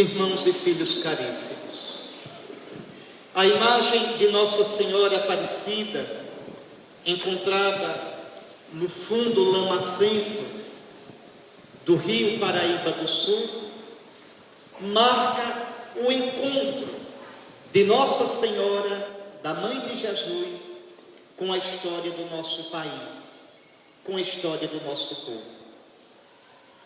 Irmãos e filhos caríssimos, a imagem de Nossa Senhora Aparecida, encontrada no fundo lamacento do Rio Paraíba do Sul, marca o encontro de Nossa Senhora, da Mãe de Jesus, com a história do nosso país, com a história do nosso povo.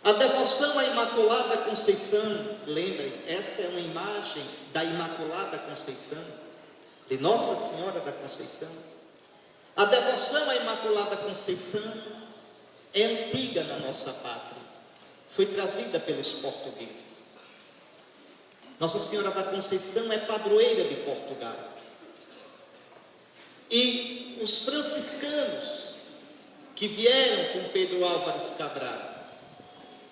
A devoção à Imaculada Conceição, lembrem, essa é uma imagem da Imaculada Conceição, de Nossa Senhora da Conceição. A devoção à Imaculada Conceição é antiga na nossa pátria, foi trazida pelos portugueses. Nossa Senhora da Conceição é padroeira de Portugal. E os franciscanos que vieram com Pedro Álvares Cabral,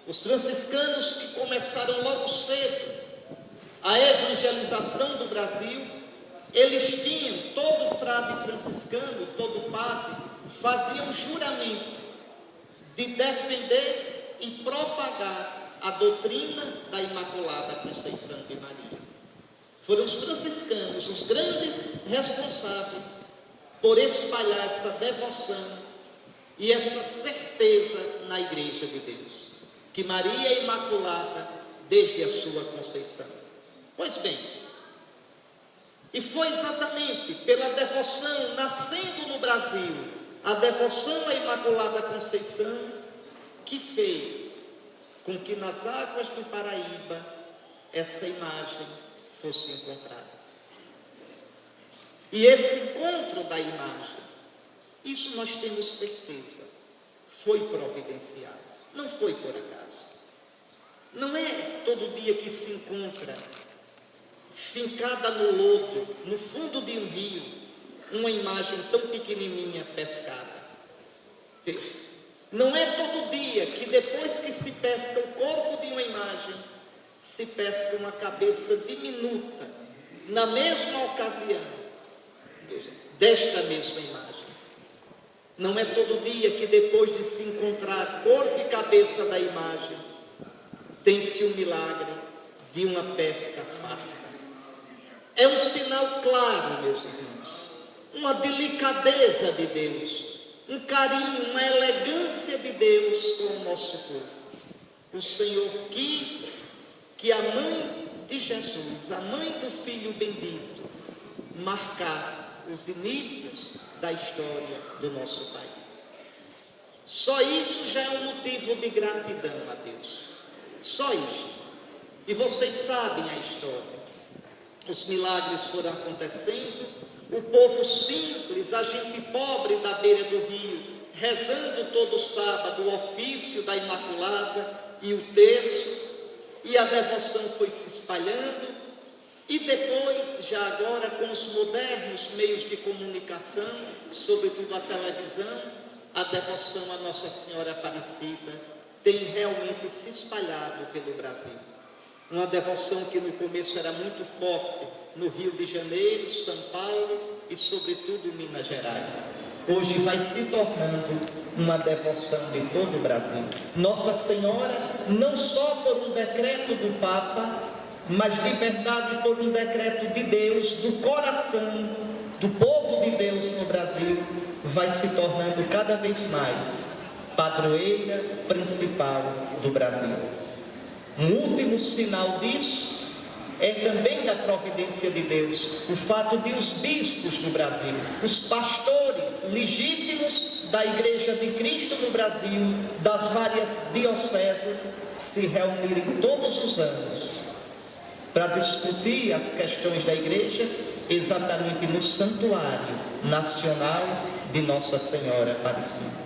os franciscanos que começaram logo cedo a evangelização do Brasil, eles tinham, todo frade franciscano, todo padre, fazia um juramento de defender e propagar a doutrina da Imaculada Conceição de Maria. Foram os franciscanos os grandes responsáveis por espalhar essa devoção e essa certeza na Igreja de Deus, que Maria é Imaculada desde a sua conceição. Pois bem, e foi exatamente pela devoção nascendo no Brasil, a devoção à Imaculada Conceição, que fez com que nas águas do Paraíba essa imagem fosse encontrada. E esse encontro da imagem, isso nós temos certeza, foi providenciado, não foi por acaso. Não é todo dia que se encontra, fincada no lodo, no fundo de um rio, uma imagem tão pequenininha pescada. Veja, não é todo dia que depois que se pesca o corpo de uma imagem, se pesca uma cabeça diminuta, na mesma ocasião, veja, desta mesma imagem. Não é todo dia que depois de se encontrar corpo e cabeça da imagem, tem-se o milagre de uma pesca farta. É um sinal claro, meus irmãos, uma delicadeza de Deus, um carinho, uma elegância de Deus com o nosso povo. O Senhor quis que a mãe de Jesus, a mãe do Filho bendito, marcasse os inícios da história do nosso país. Só isso já é um motivo de gratidão a Deus. Só isso. E vocês sabem a história. Os milagres foram acontecendo, o povo simples, a gente pobre da beira do rio, rezando todo sábado o ofício da Imaculada e o terço, e a devoção foi se espalhando, e depois, já agora, com os modernos meios de comunicação, sobretudo a televisão, a devoção a Nossa Senhora Aparecida tem realmente se espalhado pelo Brasil. Uma devoção que no começo era muito forte no Rio de Janeiro, São Paulo e sobretudo Minas Gerais. Hoje vai se tornando uma devoção de todo o Brasil. Nossa Senhora, não só por um decreto do Papa, mas de verdade por um decreto de Deus, do coração do povo de Deus no Brasil, vai se tornando cada vez mais padroeira principal do Brasil. Um último sinal disso é também da providência de Deus, o fato de os bispos do Brasil, os pastores legítimos da Igreja de Cristo no Brasil, das várias dioceses, se reunirem todos os anos para discutir as questões da Igreja, exatamente no Santuário Nacional de Nossa Senhora Aparecida.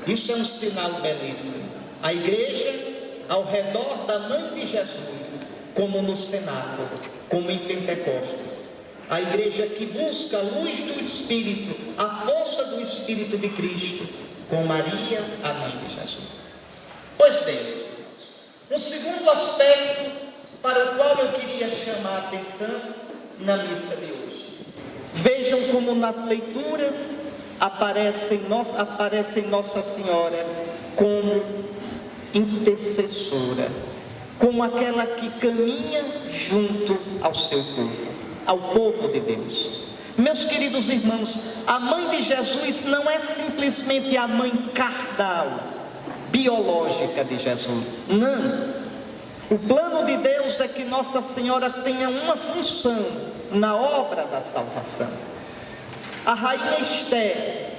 Isso é um sinal belíssimo. A Igreja ao redor da Mãe de Jesus, como no cenáculo, como em Pentecostes. A Igreja que busca a luz do Espírito, a força do Espírito de Cristo, com Maria, a Mãe de Jesus. Pois bem, meus irmãos, um segundo aspecto para o qual eu queria chamar a atenção na missa de hoje. Vejam como nas leituras aparece Nossa Senhora como intercessora, como aquela que caminha junto ao seu povo, ao povo de Deus. Meus queridos irmãos, a mãe de Jesus não é simplesmente a mãe carnal, biológica de Jesus. Não. O plano de Deus é que Nossa Senhora tenha uma função na obra da salvação. A rainha Esther,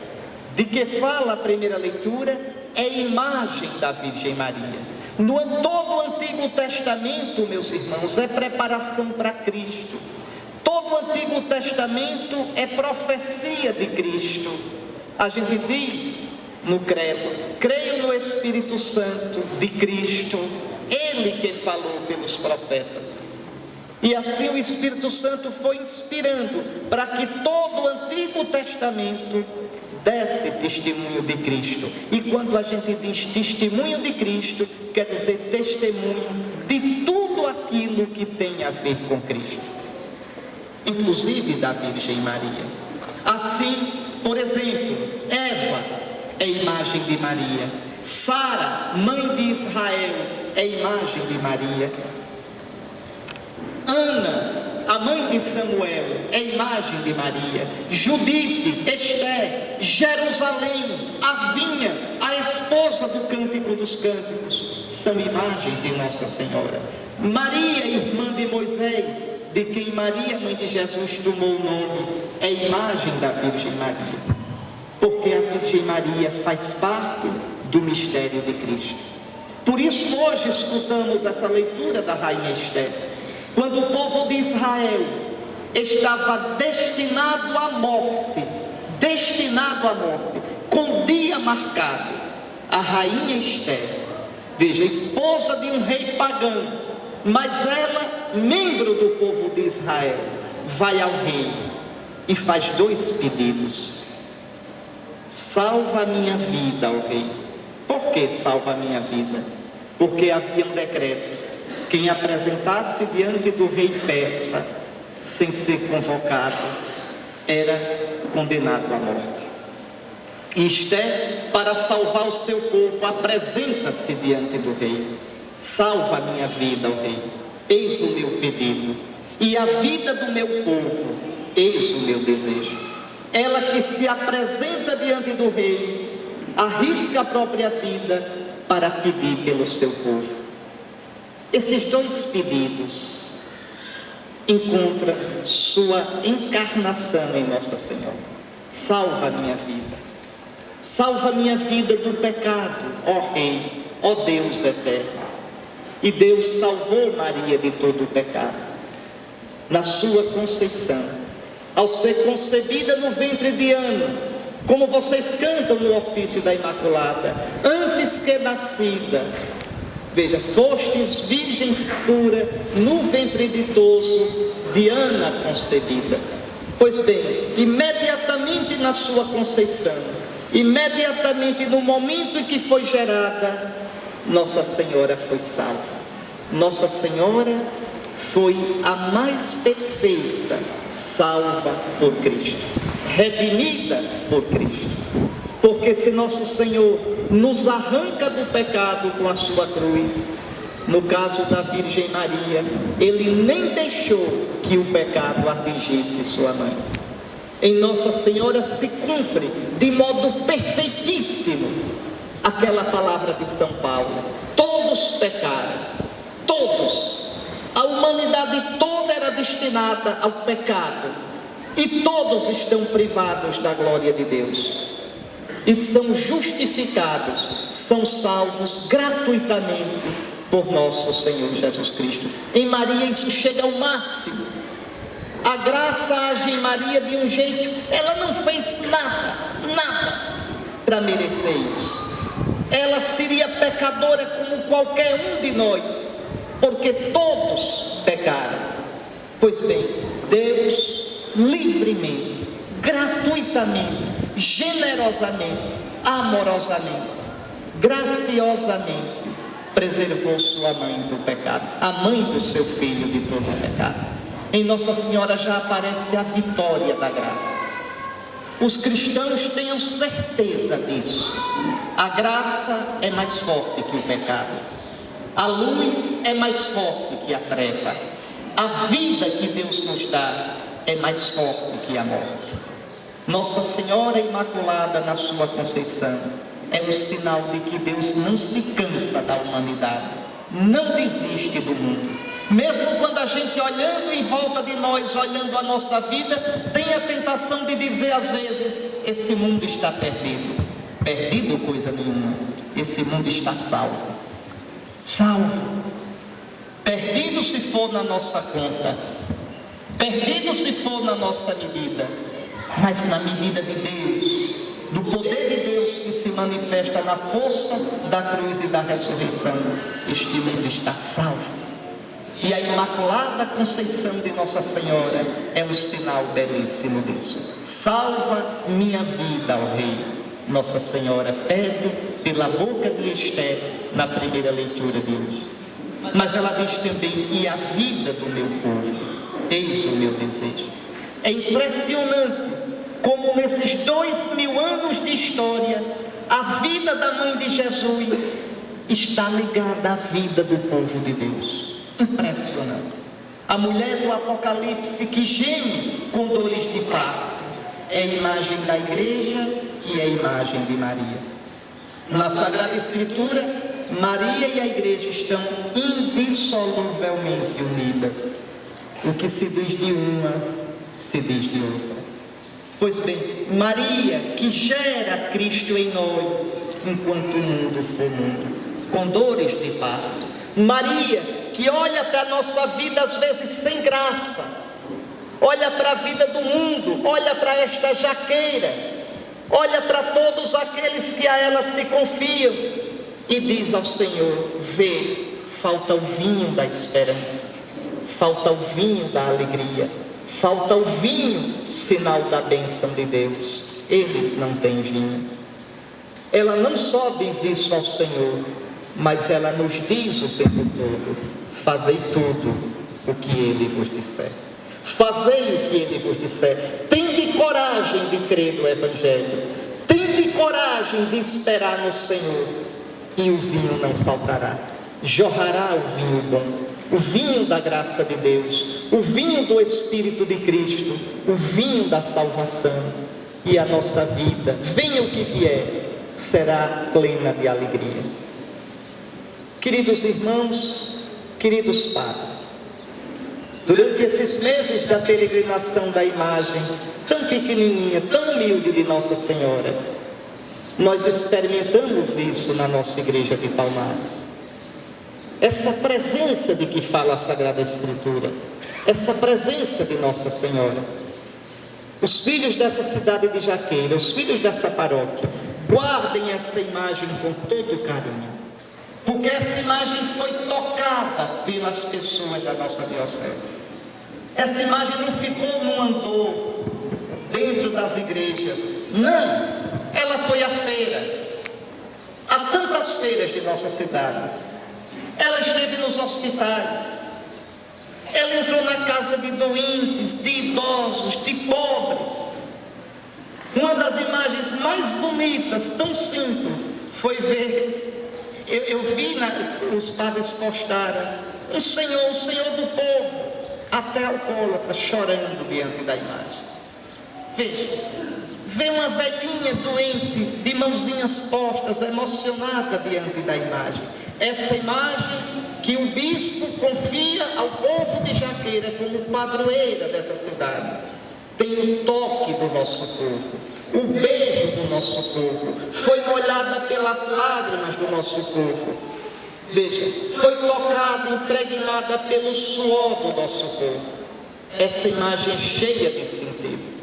de que fala a primeira leitura, é imagem da Virgem Maria. Todo o Antigo Testamento, meus irmãos, é preparação para Cristo. Todo o Antigo Testamento é profecia de Cristo. A gente diz no credo: creio no Espírito Santo de Cristo, Ele que falou pelos profetas. E assim o Espírito Santo foi inspirando para que todo o Antigo Testamento desse testemunho de Cristo. E quando a gente diz testemunho de Cristo, quer dizer testemunho de tudo aquilo que tem a ver com Cristo, inclusive da Virgem Maria. Assim, por exemplo, Eva é imagem de Maria, Sara, mãe de Israel, é imagem de Maria, Ana, a mãe de Samuel, é imagem de Maria, Judite, Esther, Jerusalém, a vinha, a esposa do Cântico dos Cânticos, são imagens de Nossa Senhora. Maria, irmã de Moisés, de quem Maria, mãe de Jesus, tomou o nome, é imagem da Virgem Maria, porque a Virgem Maria faz parte do mistério de Cristo. Por isso hoje escutamos essa leitura da rainha Esther, quando o povo de Israel estava destinado à morte, com dia marcado, a rainha Esther, veja, esposa de um rei pagão, mas ela, membro do povo de Israel, vai ao rei e faz 2 pedidos: salva a minha vida, ó rei. Por que salva a minha vida? Porque havia um decreto: quem apresentasse diante do rei peça, sem ser convocado, era condenado à morte. E Esther, para salvar o seu povo, apresenta-se diante do rei: salva a minha vida, ó rei, eis o meu pedido, e a vida do meu povo, eis o meu desejo. Ela que se apresenta diante do rei, arrisca a própria vida para pedir pelo seu povo. Esses 2 pedidos encontram sua encarnação em Nossa Senhora. Salva a minha vida, salva a minha vida do pecado, ó Rei, ó Deus eterno. E Deus salvou Maria de todo o pecado na sua conceição, ao ser concebida no ventre de Ana, como vocês cantam no ofício da Imaculada: antes que nascida, veja, fostes virgem pura no ventre ditoso de Ana concebida. Pois bem, imediatamente na sua conceição, imediatamente no momento em que foi gerada, Nossa Senhora foi salva. Nossa Senhora foi a mais perfeita, salva por Cristo, redimida por Cristo. Porque se Nosso Senhor nos arranca do pecado com a sua cruz, no caso da Virgem Maria, Ele nem deixou que o pecado atingisse sua mãe. Em Nossa Senhora se cumpre de modo perfeitíssimo aquela palavra de São Paulo: todos pecaram, todos. A humanidade toda era destinada ao pecado e todos estão privados da glória de Deus. E são justificados, são salvos gratuitamente por nosso Senhor Jesus Cristo. Em Maria isso chega ao máximo. A graça age em Maria de um jeito, ela não fez nada para merecer isso. Ela seria pecadora como qualquer um de nós, porque todos pecaram. Pois bem, Deus livremente, gratuitamente, generosamente, amorosamente, graciosamente preservou sua mãe do pecado, a mãe do seu filho de todo o pecado. Em Nossa Senhora já aparece a vitória da graça. Os cristãos tenham certeza disso. A graça é mais forte que o pecado. A luz é mais forte que a treva. A vida que Deus nos dá é mais forte que a morte. Nossa Senhora Imaculada, na sua conceição, é um sinal de que Deus não se cansa da humanidade, não desiste do mundo. Mesmo quando a gente, olhando em volta de nós, olhando a nossa vida, tem a tentação de dizer às vezes: esse mundo está perdido. Perdido coisa nenhuma, esse mundo está salvo. Salvo. Perdido se for na nossa conta, perdido se for na nossa medida, mas na medida de Deus, do poder de Deus que se manifesta na força da cruz e da ressurreição, este mundo está salvo. E a Imaculada Conceição de Nossa Senhora é um sinal belíssimo disso. Salva minha vida, ó Rei. Nossa Senhora pede pela boca de Esther na primeira leitura de hoje. Mas ela diz também: e a vida do meu povo, eis o meu desejo. É impressionante como nesses 2000 anos de história, a vida da mãe de Jesus está ligada à vida do povo de Deus. Impressionante. A mulher do Apocalipse que geme com dores de parto é a imagem da igreja e é a imagem de Maria. Na Sagrada Escritura, Maria e a igreja estão indissoluvelmente unidas. O que se diz de uma, se diz de outra. Pois bem, Maria que gera Cristo em nós, enquanto o mundo for mundo, com dores de parto. Maria que olha para a nossa vida às vezes sem graça, olha para a vida do mundo, olha para esta jaqueira, olha para todos aqueles que a ela se confiam e diz ao Senhor: vê, falta o vinho da esperança, falta o vinho da alegria, falta o vinho, sinal da bênção de Deus. Eles não têm vinho. Ela não só diz isso ao Senhor, mas ela nos diz o tempo todo: fazei tudo o que Ele vos disser. Fazei o que Ele vos disser. Tende coragem de crer no Evangelho. Tende coragem de esperar no Senhor. E o vinho não faltará. Jorrará o vinho bom, o vinho da graça de Deus, o vinho do Espírito de Cristo, o vinho da salvação. E a nossa vida, venha o que vier, será plena de alegria. Queridos irmãos, queridos padres, durante esses meses da peregrinação da imagem tão pequenininha, tão humilde de Nossa Senhora, nós experimentamos isso na nossa igreja de Palmares. Essa presença de que fala a Sagrada Escritura, essa presença de Nossa Senhora. Os filhos dessa cidade de Jaqueira, os filhos dessa paróquia, guardem essa imagem com todo carinho, porque essa imagem foi tocada pelas pessoas da nossa diocese. Essa imagem não ficou num andor dentro das igrejas, não, ela foi à feira. Há tantas feiras de nossa cidade. Ela esteve nos hospitais, ela entrou na casa de doentes, de idosos, de pobres. Uma das imagens mais bonitas, tão simples, foi ver, eu vi os padres postarem, o Senhor do povo, até alcoólatra, chorando diante da imagem. Veja, vê uma velhinha doente, de mãozinhas postas, emocionada diante da imagem. Essa imagem que o bispo confia ao povo de Jaqueira como padroeira dessa cidade, tem o toque do nosso povo, o beijo do nosso povo, foi molhada pelas lágrimas do nosso povo. Veja, foi tocada, impregnada pelo suor do nosso povo. Essa imagem é cheia de sentido.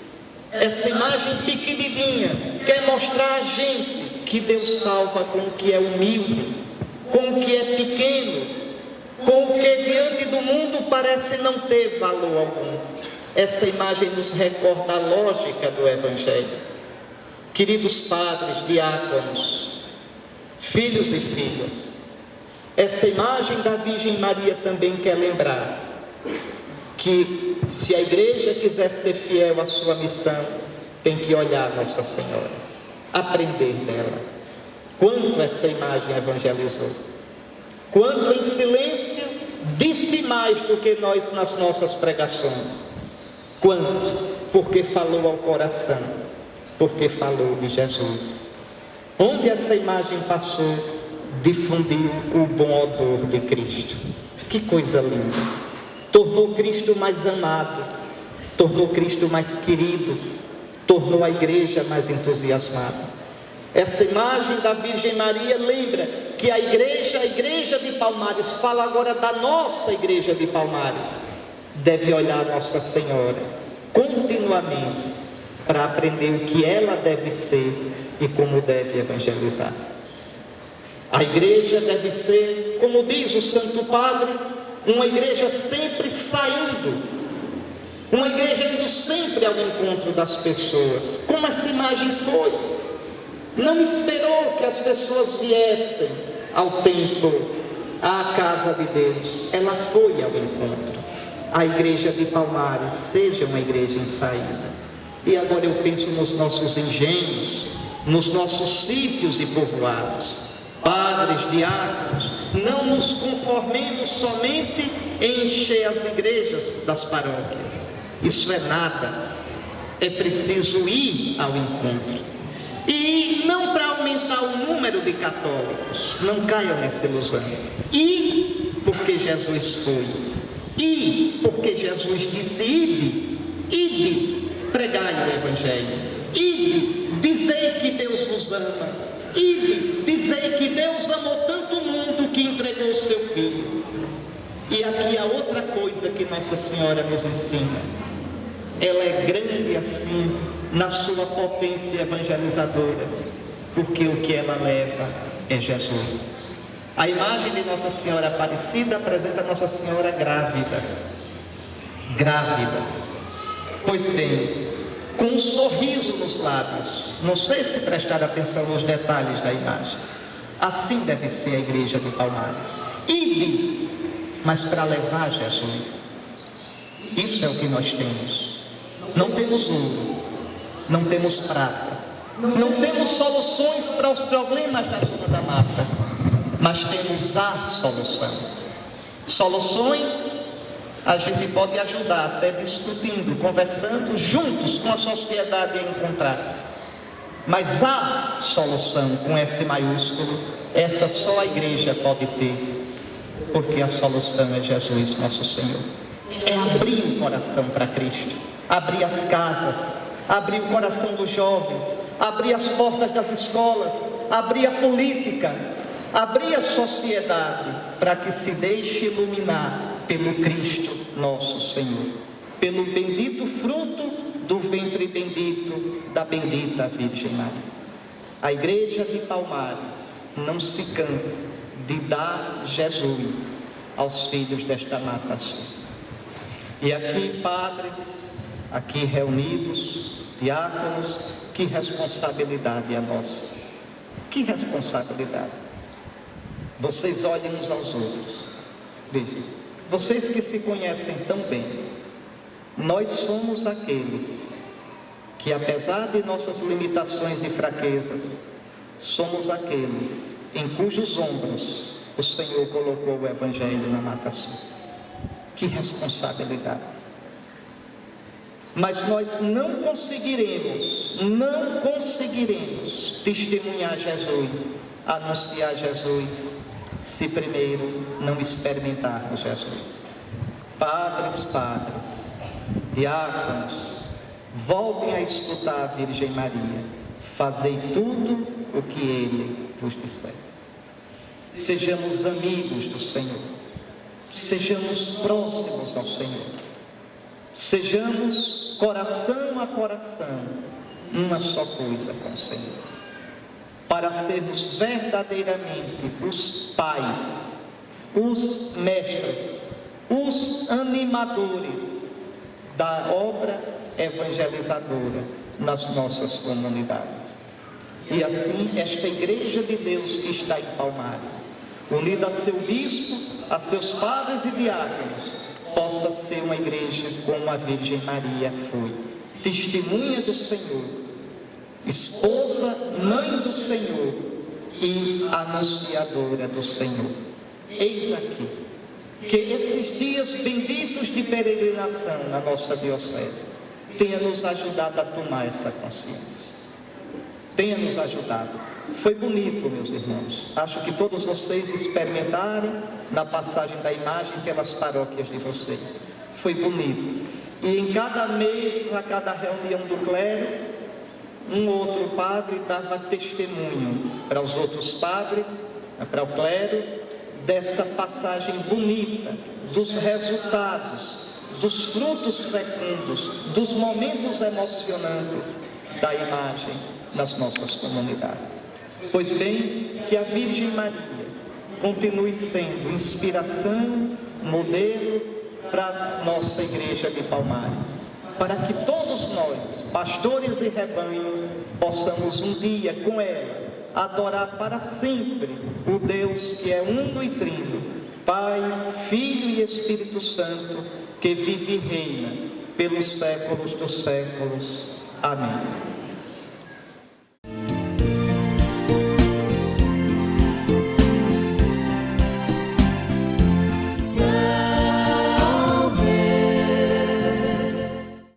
Essa imagem pequenininha quer mostrar a gente que Deus salva com o que é humilde, com o que é pequeno, com o que diante do mundo parece não ter valor algum. Essa imagem nos recorda a lógica do Evangelho. Queridos padres, diáconos, filhos e filhas, essa imagem da Virgem Maria também quer lembrar que se a igreja quiser ser fiel à sua missão, tem que olhar Nossa Senhora, aprender dela. Quanto essa imagem evangelizou. quanto em silêncio disse mais do que nós nas nossas pregações. Quanto? Porque falou ao coração, porque falou de Jesus. Onde essa imagem passou, difundiu o bom odor de Cristo. Que coisa linda! Tornou Cristo mais amado, tornou Cristo mais querido, tornou a igreja mais entusiasmada. Essa imagem da Virgem Maria lembra que a igreja de Palmares, fala agora da nossa igreja de Palmares, deve olhar Nossa Senhora continuamente para aprender o que ela deve ser e como deve evangelizar. A igreja deve ser, como diz o Santo Padre, uma igreja sempre saindo, uma igreja indo sempre ao encontro das pessoas, como essa imagem foi. Não esperou que as pessoas viessem ao templo, à casa de Deus, ela foi ao encontro. A igreja de Palmares seja uma igreja em saída. E agora eu penso nos nossos engenhos, nos nossos sítios e povoados. Padres, diáconos, não nos conformemos somente em encher as igrejas das paróquias. Isso é nada. É preciso ir ao encontro. E não para aumentar o número de católicos, não caiam nessa ilusão. E porque Jesus foi. E porque Jesus disse: ide, pregai o Evangelho. Ide, dizei que Deus vos ama. Ide, dizei que Deus amou tanto o mundo que entregou o seu Filho. E aqui há outra coisa que Nossa Senhora nos ensina. Ela é grande assim, na sua potência evangelizadora, porque o que ela leva é Jesus. A imagem de Nossa Senhora Aparecida apresenta Nossa Senhora grávida. Grávida. Pois bem, com um sorriso nos lábios. Não sei se prestar atenção nos detalhes da imagem. Assim deve ser a igreja de Palmares. Ide, mas para levar Jesus. Isso é o que nós temos. Não temos ouro, não temos prata, não temos soluções para os problemas da zona da mata, mas temos a solução. Soluções a gente pode ajudar até discutindo, conversando juntos com a sociedade a encontrar. Mas a solução, com S maiúsculo, essa só a igreja pode ter, porque a solução é Jesus nosso Senhor. É abrir o coração para Cristo, abrir as casas, abrir o coração dos jovens, abrir as portas das escolas, abrir a política, abrir a sociedade, para que se deixe iluminar pelo Cristo nosso Senhor, pelo bendito fruto do ventre bendito da bendita Virgem Maria. A igreja de Palmares não se cansa de dar Jesus aos filhos desta mata sul. E aqui, padres, aqui reunidos, diáconos, que responsabilidade é nossa. Que responsabilidade. Vocês olhem uns aos outros. Vejam, vocês que se conhecem tão bem, nós somos aqueles que, apesar de nossas limitações e fraquezas, somos aqueles em cujos ombros o Senhor colocou o Evangelho na Mata Sul. Que responsabilidade! Mas nós não conseguiremos testemunhar Jesus, anunciar Jesus, se primeiro não experimentarmos Jesus. Padres, diáconos, voltem a escutar a Virgem Maria. Fazei tudo o que Ele vos disser. Sejamos amigos do Senhor. Sejamos próximos ao Senhor. Sejamos coração a coração, uma só coisa com o Senhor. Para sermos verdadeiramente os pais, os mestres, os animadores da obra evangelizadora nas nossas comunidades. E assim, esta igreja de Deus que está em Palmares, unida a seu bispo, a seus padres e diáconos, possa ser uma igreja como a Virgem Maria foi, testemunha do Senhor, esposa, mãe do Senhor e anunciadora do Senhor. eis aqui, que esses dias benditos de peregrinação na nossa diocese tenha nos ajudado a tomar essa consciência. Tenha nos ajudado. Foi bonito, meus irmãos. Acho que todos vocês experimentaram na passagem da imagem pelas paróquias de vocês. Foi bonito. E em cada mês, a cada reunião do clero, um outro padre dava testemunho para os outros padres, para o clero, dessa passagem bonita, dos resultados, dos frutos fecundos, dos momentos emocionantes da imagem nas nossas comunidades. Pois bem, que a Virgem Maria continue sendo inspiração, modelo para a nossa igreja de Palmares, para que todos nós, pastores e rebanho, possamos um dia com ela adorar para sempre o Deus que é uno e trino, Pai, Filho e Espírito Santo, que vive e reina pelos séculos dos séculos. Amém. So